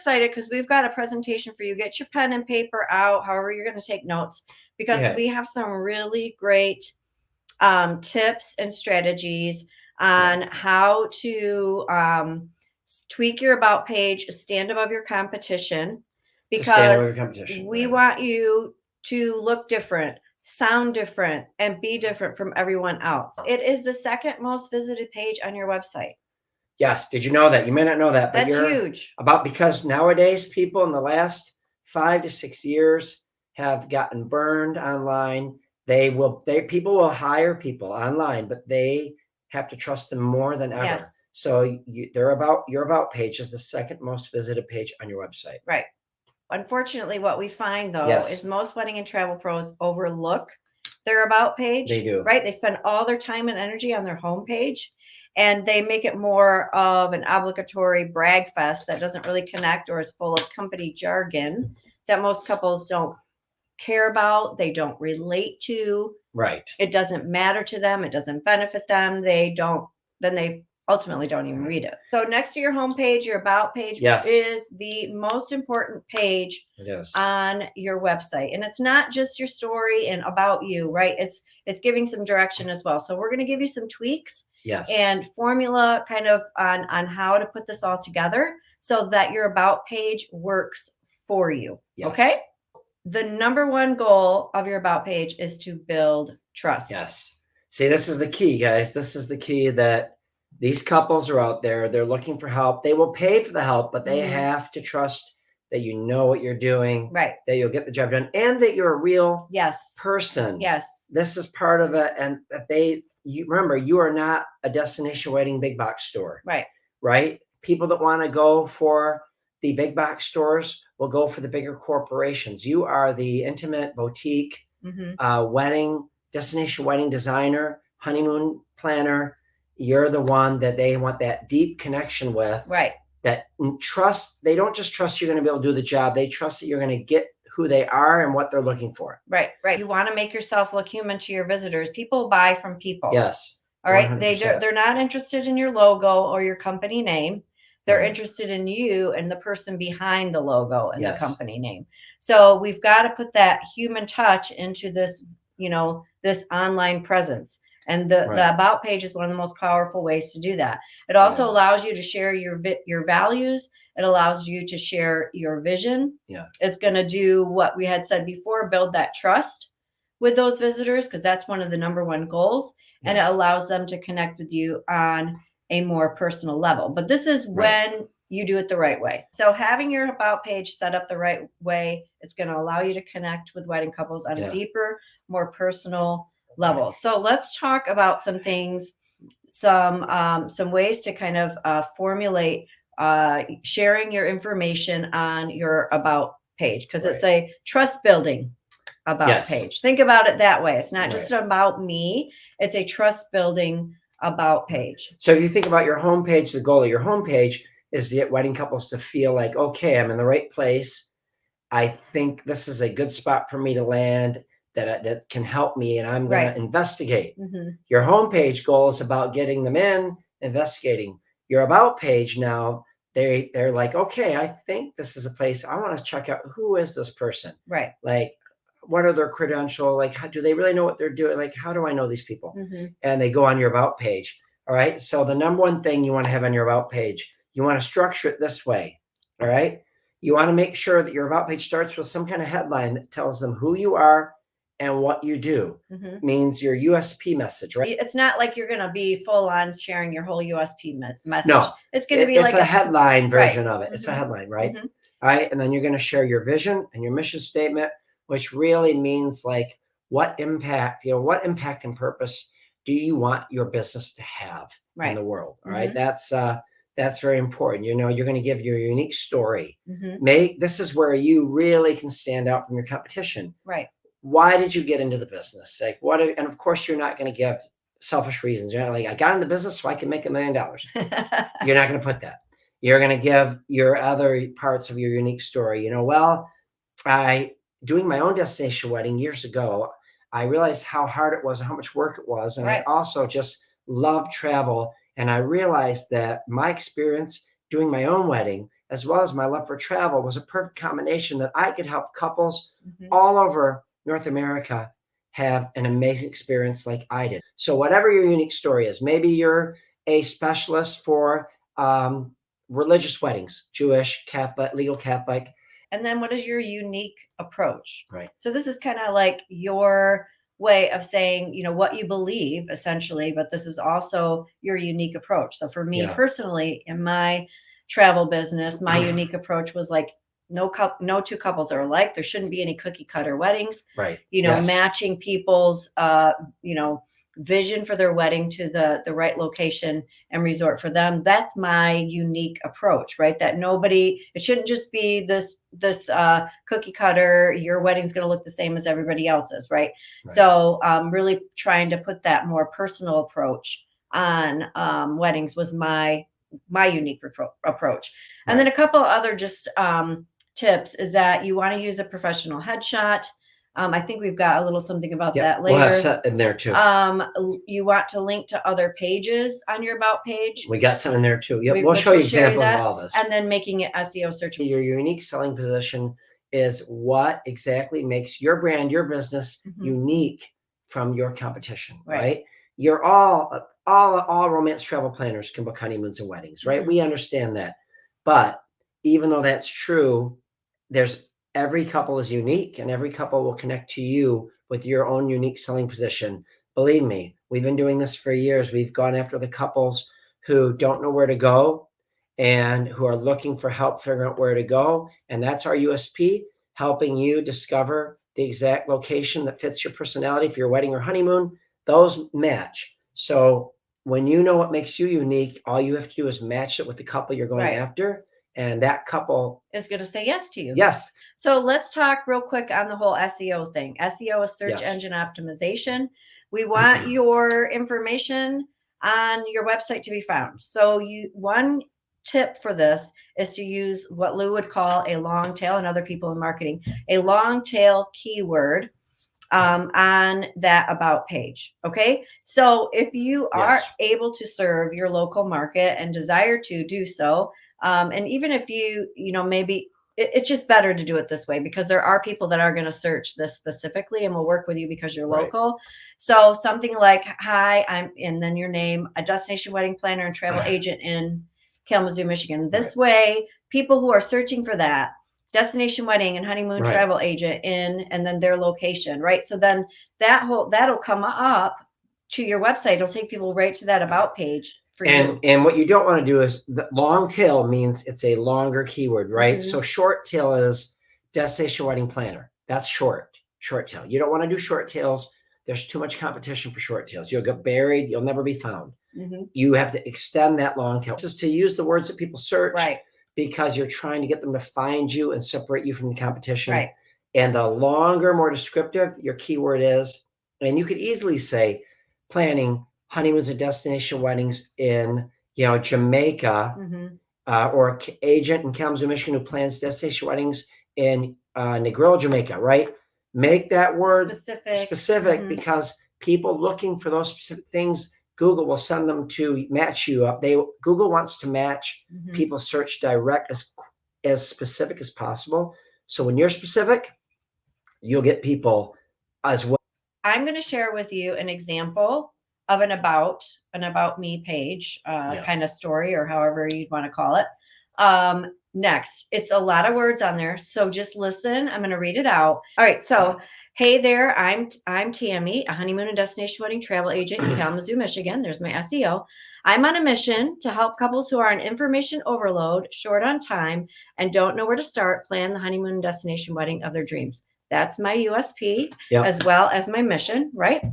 excited because we've got a presentation for you. Get your pen and paper out, however you're going to take notes, because we have some really great tips and strategies on how to tweak your about page, stand above your competition, because we want you to look different, sound different, and be different from everyone else. It is the second most visited page on your website. Yes. Did you know that? You may not know that, but that's huge. Because nowadays people in the last 5 to 6 years have gotten burned online. People will hire people online, but they have to trust them more than ever. Yes. So your about page is the second most visited page on your website. Right. Unfortunately, what we find though is most wedding and travel pros overlook their about page. They do. Right. They spend all their time and energy on their homepage, and they make it more of an obligatory brag fest that doesn't really connect, or is full of company jargon that most couples don't care about, they don't relate to. Right. It doesn't matter to them. It doesn't benefit them. They ultimately don't even read it. So next to your homepage, your about page is the most important page on your website. And it's not just your story and about you, right? It's giving some direction as well. So we're going to give you some tweaks and formula kind of on how to put this all together so that your about page works for you. Okay? The number one goal of your about page is to build trust. Yes. See, this is the key, guys. This is the key, that these couples are out there. They're looking for help. They will pay for the help, but they have to trust that you know what you're doing, right? That you'll get the job done, and that you're a real person. Yes. This is part of it. And that remember, you are not a destination wedding big box store. Right. Right. People that want to go for the big box stores will go for the bigger corporations. You are the intimate boutique wedding, destination wedding designer, honeymoon planner. You're the one that they want that deep connection with. Right. That trust. They don't just trust you're going to be able to do the job. They trust that you're going to get who they are and what they're looking for. Right. Right. You want to make yourself look human to your visitors. People buy from people. Yes. All right. 100%. They're not interested in your logo or your company name. They're interested in you and the person behind the logo and the company name. So we've got to put that human touch into this, this online presence. And the about page is one of the most powerful ways to do that. It also allows you to share your values. It allows you to share your vision. Yeah. It's going to do what we had said before, build that trust with those visitors, because that's one of the number one goals. Yeah. And it allows them to connect with you on a more personal level. But this is when you do it the right way. So having your about page set up the right way, it's going to allow you to connect with wedding couples on a deeper, more personal level. So let's talk about some things, some ways to kind of formulate sharing your information on your about page, because it's a trust building about page. Think about it that way. It's not just about me. It's a trust building about page. So if you think about your homepage, the goal of your homepage is to get wedding couples to feel like, okay, I'm in the right place. I think this is a good spot for me to land, that can help me, and I'm going to investigate. Your homepage goal is about getting them in, investigating. Your about page now, they're like, okay, I think this is a place I want to check out. Who is this person? Right. Like, what are their credentials? Like, how do they really know what they're doing? Like, how do I know these people? And they go on your about page. All right. So the number one thing you want to have on your about page, you want to structure it this way. All right. You want to make sure that your about page starts with some kind of headline that tells them who you are and what you do. Means your USP message, right? It's not like you're going to be full on sharing your whole USP message. No, it's going to be like it's a headline version of it. It's a headline, right? All right. And then you're going to share your vision and your mission statement, which really means like what impact, what impact and purpose do you want your business to have in the world? All right. That's very important. You're going to give your unique story. This is where you really can stand out from your competition. Right. Why did you get into the business? Like and of course you're not going to give selfish reasons. You're not like, I got into business so I can make $1 million. You're not going to put that. You're going to give your other parts of your unique story. Doing my own destination wedding years ago, I realized how hard it was and how much work it was. And I also just love travel. And I realized that my experience doing my own wedding as well as my love for travel was a perfect combination that I could help couples Mhm. all over North America have an amazing experience like I did. So whatever your unique story is, maybe you're a specialist for religious weddings, Jewish, Catholic, legal Catholic. And then what is your unique approach? Right. So this is kind of like your way of saying, you know, what you believe essentially, but this is also your unique approach. So for me Yeah. personally, in my travel business, my unique approach was like, no two couples are alike. There shouldn't be any cookie cutter weddings. Right. You know, Yes. matching people's you know, vision for their wedding to the right location and resort for them. That's my unique approach, right? That nobody, it shouldn't just be this cookie cutter, your wedding's going to look the same as everybody else's, right? So really trying to put that more personal approach on weddings was my unique approach. And then a couple other just tips is that you want to use a professional headshot. I think we've got a little something about that later. We'll have set in there too. You want to link to other pages on your about page. We got some in there too. Yep, we'll show you examples of all this. And then making it SEO searchable. Your unique selling position is what exactly makes your brand, your business unique from your competition, right? You're all romance travel planners can book honeymoons and weddings, right? We understand that. But even though that's true, every couple is unique and every couple will connect to you with your own unique selling position. Believe me, we've been doing this for years. We've gone after the couples who don't know where to go and who are looking for help figuring out where to go. And that's our USP, helping you discover the exact location that fits your personality for your wedding or honeymoon. Those match. So when you know what makes you unique, all you have to do is match it with the couple you're going after. And that couple is going to say yes to you. Yes. So let's talk real quick on the whole SEO thing. SEO is search engine optimization. We want your information on your website to be found. So one tip for this is to use what Lou would call a long tail, and other people in marketing, a long tail keyword on that about page. Okay. So if you are able to serve your local market and desire to do so, and even if you know, maybe it's just better to do it this way, because there are people that are going to search this specifically and will work with you because you're local. So something like, hi, and then your name, a destination wedding planner and travel agent in Kalamazoo, Michigan. This way, people who are searching for that, destination wedding and honeymoon travel agent and then their location, right? So then that'll come up to your website. It'll take people right to that about page for you. And what you don't want to do is, the long tail means it's a longer keyword, right? So short tail is destination wedding planner. That's short tail. You don't want to do short tails. There's too much competition for short tails. You'll get buried. You'll never be found. You have to extend that long tail. This is to use the words that people search, because you're trying to get them to find you and separate you from the competition. And the longer, more descriptive your keyword is, and you could easily say planning honeymoons and destination weddings in, you know, Jamaica, or agent in Kalamazoo, Michigan, who plans destination weddings in Negril, Jamaica, right? Make that word specific because people looking for those specific things, Google will send them to match you up. Google wants to match people's search direct as specific as possible. So when you're specific, you'll get people as well. I'm going to share with you an example of an about me page, kind of story, or however you'd want to call it. Next, it's a lot of words on there, so just listen. I'm going to read it out. All right. So, hey there, I'm Tami, a honeymoon and destination wedding travel agent in Kalamazoo, Michigan. There's my SEO. I'm on a mission to help couples who are on information overload, short on time, and don't know where to start plan the honeymoon and destination wedding of their dreams. That's my USP as well as my mission, right?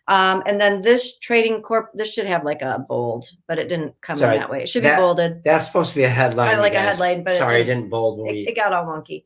And then this trading corp, this should have like a bold, but it didn't come in that way. It should be bolded. That's supposed to be a headline. Kind of like a headline, but sorry, it didn't bold. It got all wonky.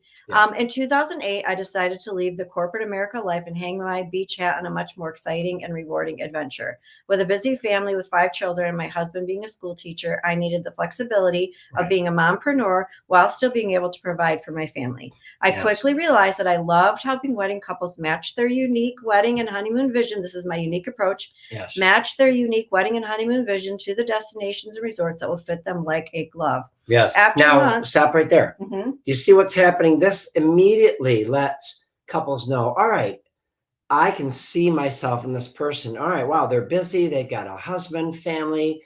In 2008, I decided to leave the corporate America life and hang my beach hat on a much more exciting and rewarding adventure. With a busy family with 5 children and my husband being a school teacher, I needed the flexibility of being a mompreneur while still being able to provide for my family. I quickly realized that I loved helping wedding couples match their unique wedding and honeymoon vision. This is my unique approach, Yes. match their unique wedding and honeymoon vision to the destinations and resorts that will fit them like a glove. Yes. After Now, months, stop right there. Mhm. Do you see what's happening? This immediately lets couples know, all right, I can see myself in this person. All right, wow, they're busy. They've got a husband, family.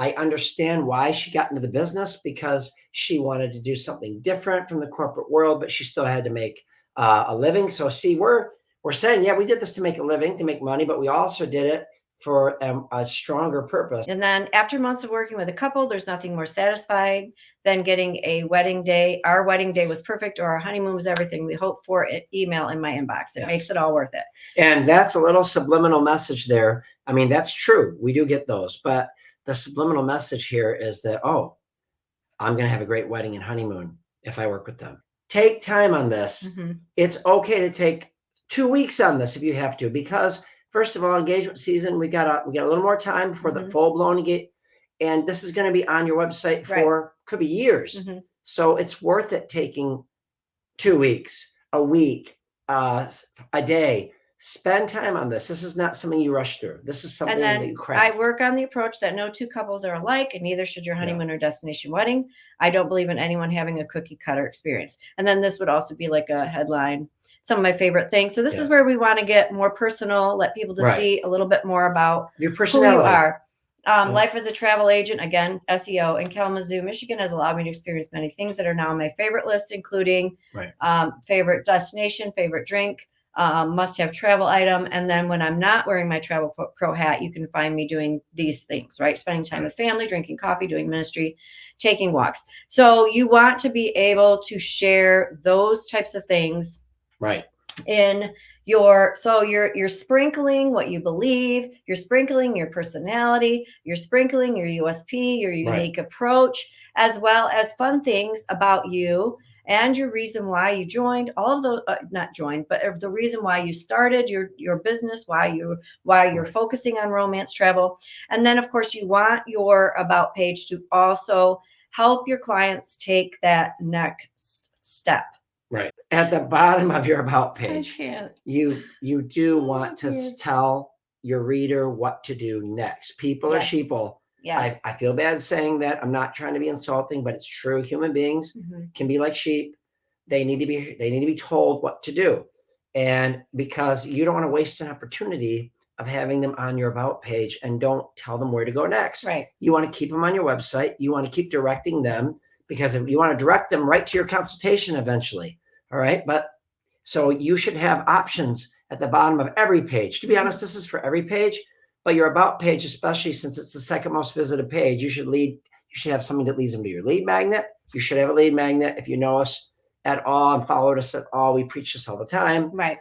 I understand why she got into the business, because she wanted to do something different from the corporate world, but she still had to make a living. So see, we're saying, yeah, we did this to make a living, to make money, but we also did it for a stronger purpose. And then after months of working with a couple, there's nothing more satisfying than getting a wedding day. Our wedding day was perfect, or our honeymoon was everything we hoped for. Email in my inbox. It Yes. makes it all worth it. And that's a little subliminal message there. I mean, that's true. We do get those, but the subliminal message here is that, oh, I'm going to have a great wedding and honeymoon if I work with them. Take time on this. Mm-hmm. It's okay to take 2 weeks on this if you have to, because first of all, engagement season, we got a little more time for the full blown engagement, and this is going to be on your website for could be years. Mm-hmm. So it's worth it taking 2 weeks, a week, a day. Spend time on this. This is not something you rush through. This is something that you craft. I work on the approach that no two couples are alike, and neither should your honeymoon or destination wedding. I don't believe in anyone having a cookie cutter experience. And then this would also be like a headline, some of my favorite things. So this is where we want to get more personal, let people to see a little bit more about your personality. Who you are. Life as a travel agent, again, SEO, in Kalamazoo, Michigan has allowed me to experience many things that are now on my favorite list, including favorite destination, favorite drink, must-have travel item. And then when I'm not wearing my travel pro hat, you can find me doing these things, right? Spending time with family, drinking coffee, doing ministry, taking walks. So you want to be able to share those types of things in you're sprinkling what you believe, you're sprinkling your personality, you're sprinkling your USP, your unique approach, as well as fun things about you and your reason why you joined, all of those, not joined, but the reason why you started your business, why you're focusing on romance travel. And then of course you want your about page to also help your clients take that next step. Right. At the bottom of your about page, I can't. You do want to tell your reader what to do next. People are sheeple. Yes. I feel bad saying that. I'm not trying to be insulting, but it's true. Human beings can be like sheep. They need to be told what to do. And because you don't want to waste an opportunity of having them on your about page and don't tell them where to go next. Right. You want to keep them on your website. You want to keep directing them, because if you want to direct them right to your consultation eventually. All right. But so you should have options at the bottom of every page. To be honest, this is for every page, but your about page, especially since it's the second most visited page, you should have something that leads them to your lead magnet. You should have a lead magnet. If you know us at all and followed us at all, we preach this all the time. Right.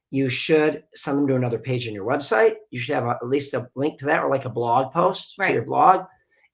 You should send them to another page on your website. You should have at least a link to that, or like a blog post to your blog.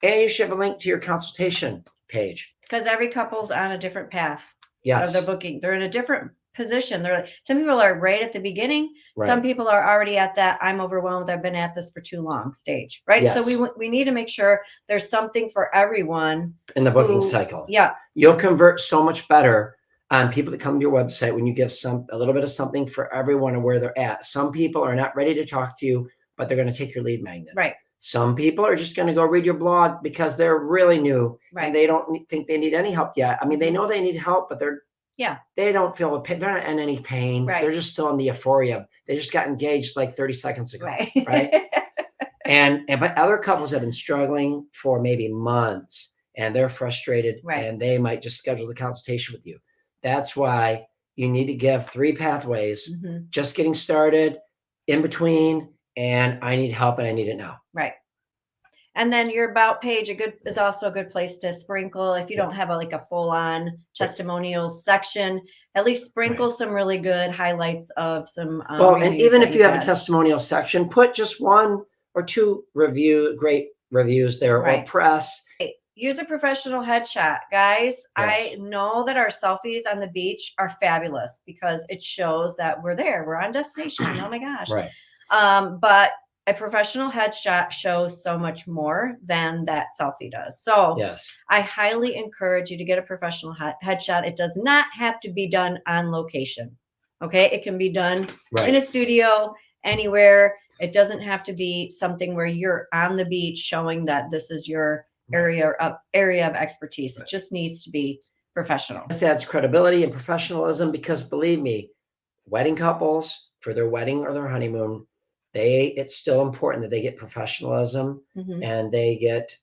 And you should have a link to your consultation page. Because every couple's on a different path. Yes. Of their booking. They're in a different position. They're like, some people are right at the beginning. Right. Some people are already at that I'm overwhelmed, I've been at this for too long stage, right? Yes. So we need to make sure there's something for everyone in the booking cycle. Yeah. You'll convert so much better on people that come to your website when you give a little bit of something for everyone and where they're at. Some people are not ready to talk to you, but they're going to take your lead magnet. Right. Some people are just going to go read your blog because they're really new and they don't think they need any help yet. I mean, they know they need help, but they don't feel the pain. They're not in any pain. Right. They're just still in the euphoria. They just got engaged like 30 seconds ago. Right. Right. But other couples have been struggling for maybe months and they're frustrated and they might just schedule the consultation with you. That's why you need to give 3 pathways, just getting started, in between, and I need help and I need it now. Right. And then your about page is also a good place to sprinkle. If you don't have a full-on testimonials section, at least sprinkle some really good highlights of some. And even if you have a testimonial section, put just 1 or 2 great reviews there, or press. Use a professional headshot, guys. Yes. I know that our selfies on the beach are fabulous because it shows that we're there. We're on destination. Oh my gosh. Right. But a professional headshot shows so much more than that selfie does. So I highly encourage you to get a professional headshot. It does not have to be done on location. Okay. It can be done in a studio anywhere. It doesn't have to be something where you're on the beach showing that this is your area of expertise. It just needs to be professional. This adds credibility and professionalism because believe me, wedding couples for their wedding or their honeymoon, it's still important that they get professionalism and they get,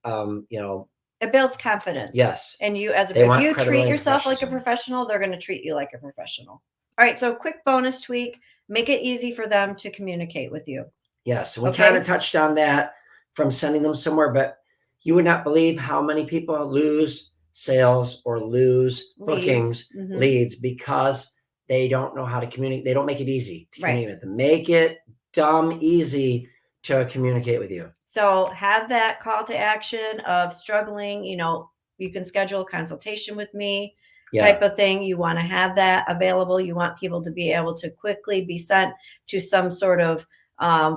it builds confidence. Yes. And you, as They want if you treat credibility and yourself like a professionalism. professional, they're going to treat you like a professional. All right. So quick bonus tweak, make it easy for them to communicate with you. Yes. And we kind of touched on that from sending them somewhere, but you would not believe how many people lose sales or lose bookings, leads, because they don't know how to communicate. They don't make it easy to communicate with them. Make it dumb easy to communicate with you. So have that call to action of struggling, you can schedule a consultation with me type of thing. You want to have that available. You want people to be able to quickly be sent to some sort of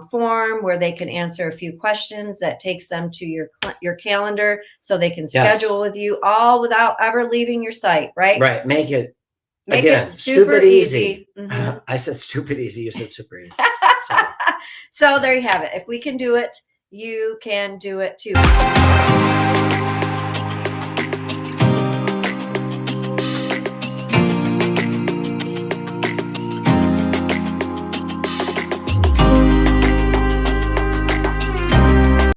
form where they can answer a few questions that takes them to your calendar so they can schedule with you, all without ever leaving your site, right? Right. Make it super stupid easy. I said stupid easy. You said super easy. So there you have it. If we can do it, you can do it too.